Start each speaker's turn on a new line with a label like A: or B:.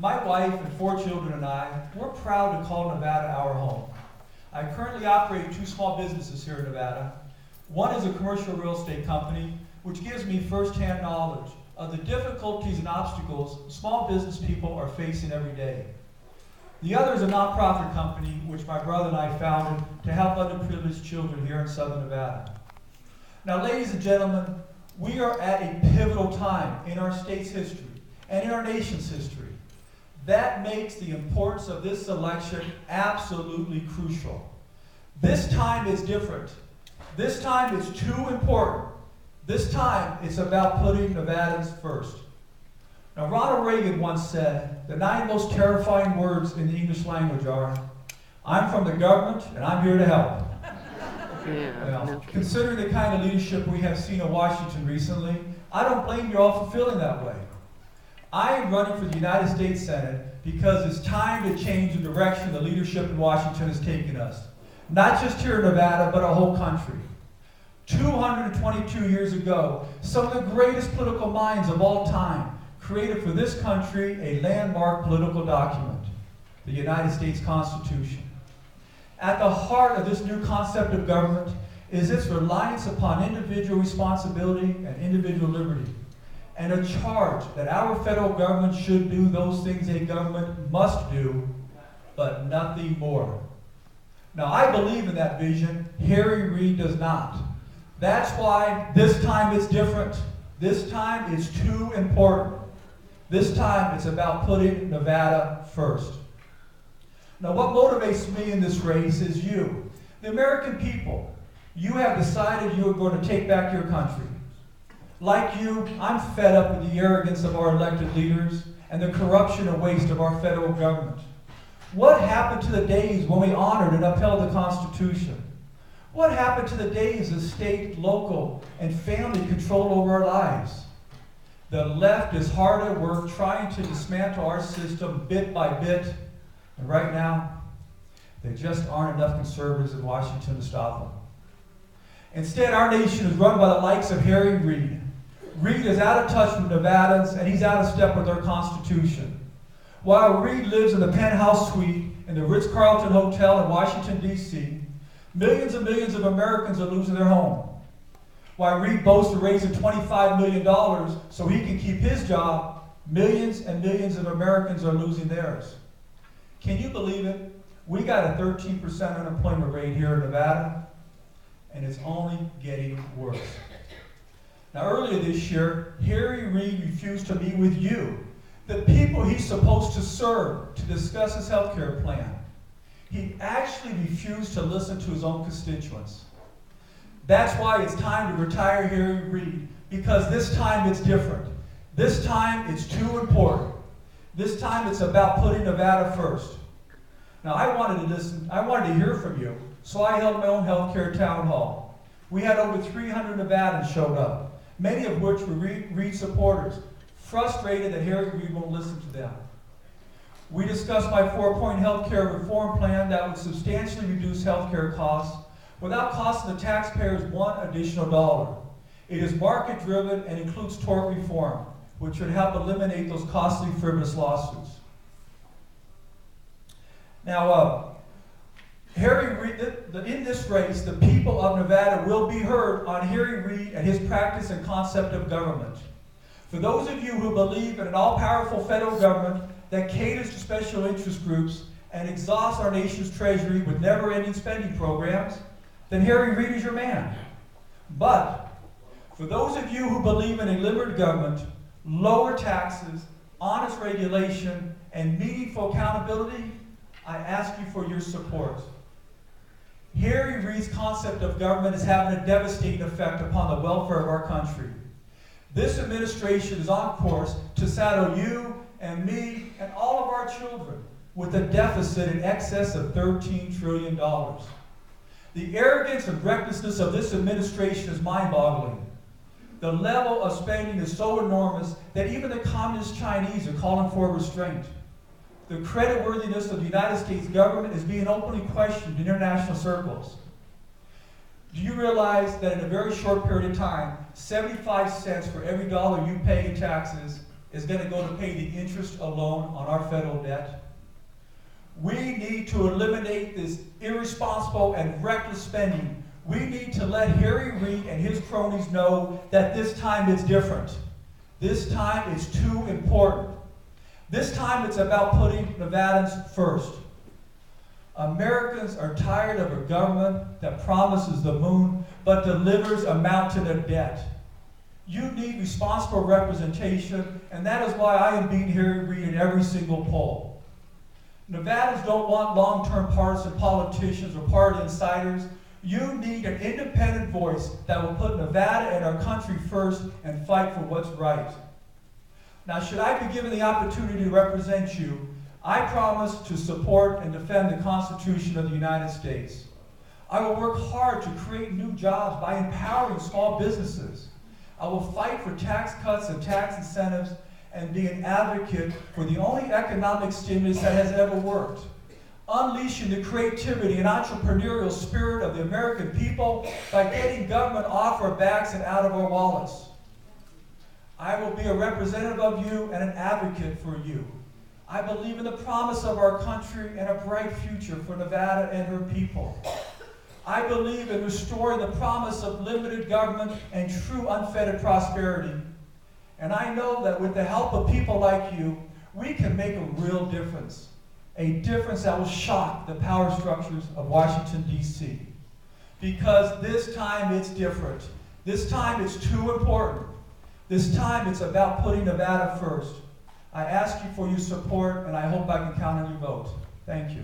A: My wife and 4 children and I, we're proud to call Nevada our home. I currently operate 2 small businesses here in Nevada. One is a commercial real estate company, which gives me firsthand knowledge of the difficulties and obstacles small business people are facing every day. The other is a nonprofit company, which my brother and I founded to help underprivileged children here in Southern Nevada. Now, ladies and gentlemen, we are at a pivotal time in our state's history and in our nation's history. That makes the importance of this election absolutely crucial. This time is different. This time is too important. This time it's about putting Nevadans first. Now, Ronald Reagan once said, the 9 most terrifying words in the English language are, "I'm from the government and I'm here to help." Considering the kind of leadership we have seen in Washington recently, I don't blame you all for feeling that way. I am running for the United States Senate because it's time to change the direction the leadership in Washington has taken us. Not just here in Nevada, but our whole country. 222 years ago, some of the greatest political minds of all time created for this country a landmark political document, the United States Constitution. At the heart of this new concept of government is its reliance upon individual responsibility and individual liberty, and a charge that our federal government should do those things a government must do, but nothing more. Now, I believe in that vision. Harry Reid does not. That's why this time it's different. This time it's too important. This time it's about putting Nevada first. Now, what motivates me in this race is you, the American people. You have decided you are going to take back your country. Like you, I'm fed up with the arrogance of our elected leaders and the corruption and waste of our federal government. What happened to the days when we honored and upheld the Constitution? What happened to the days of state, local, and family control over our lives? The left is hard at work trying to dismantle our system bit by bit, and right now, there just aren't enough conservatives in Washington to stop them. Instead, our nation is run by the likes of Harry Reid. Reid is out of touch with Nevadans, and he's out of step with our Constitution. While Reid lives in the penthouse suite in the Ritz-Carlton Hotel in Washington, D.C., millions and millions of Americans are losing their home. While Reid boasts of raising $25 million so he can keep his job, millions and millions of Americans are losing theirs. Can you believe it? We got a 13% unemployment rate here in Nevada, and it's only getting worse. Now, earlier this year, Harry Reid refused to meet with you, the people he's supposed to serve, to discuss his health care plan. He actually refused to listen to his own constituents. That's why it's time to retire Harry Reid, because this time it's different. This time it's too important. This time it's about putting Nevada first. Now, I wanted to hear from you, so I held my own healthcare town hall. We had over 300 Nevadans showed up, many of which were Reid supporters, frustrated that Harry Reid won't listen to them. We discussed my 4-point healthcare reform plan that would substantially reduce healthcare costs without costing the taxpayers one additional dollar. It is market-driven and includes tort reform, which would help eliminate those costly frivolous lawsuits. Now, Harry Reid, in this race, the people of Nevada will be heard on Harry Reid and his practice and concept of government. For those of you who believe in an all-powerful federal government that caters to special interest groups and exhausts our nation's treasury with never-ending spending programs, then Harry Reid is your man. But for those of you who believe in a limited government, lower taxes, honest regulation, and meaningful accountability, I ask you for your support. Harry Reid's concept of government is having a devastating effect upon the welfare of our country. This administration is on course to saddle you and me and all of our children with a deficit in excess of $13 trillion. The arrogance and recklessness of this administration is mind-boggling. The level of spending is so enormous that even the communist Chinese are calling for restraint. The creditworthiness of the United States government is being openly questioned in international circles. Do you realize that in a very short period of time, 75 cents for every dollar you pay in taxes is going to go to pay the interest alone on our federal debt. We need to eliminate this irresponsible and reckless spending. We need to let Harry Reid and his cronies know that this time it's different. This time it's too important. This time it's about putting Nevadans first. Americans are tired of a government that promises the moon but delivers a mountain of debt. You need responsible representation, and that is why I am beating Harry Reid in every single poll. Nevadans don't want long-term partisan politicians or party insiders. You need an independent voice that will put Nevada and our country first and fight for what's right. Now, should I be given the opportunity to represent you, I promise to support and defend the Constitution of the United States. I will work hard to create new jobs by empowering small businesses. I will fight for tax cuts and tax incentives and be an advocate for the only economic stimulus that has ever worked. Unleashing the creativity and entrepreneurial spirit of the American people by getting government off our backs and out of our wallets. I will be a representative of you and an advocate for you. I believe in the promise of our country and a bright future for Nevada and her people. I believe in restoring the promise of limited government and true unfettered prosperity. And I know that with the help of people like you, we can make a real difference. A difference that will shock the power structures of Washington, D.C. Because this time it's different. This time it's too important. This time it's about putting Nevada first. I ask you for your support, and I hope I can count on your vote. Thank you.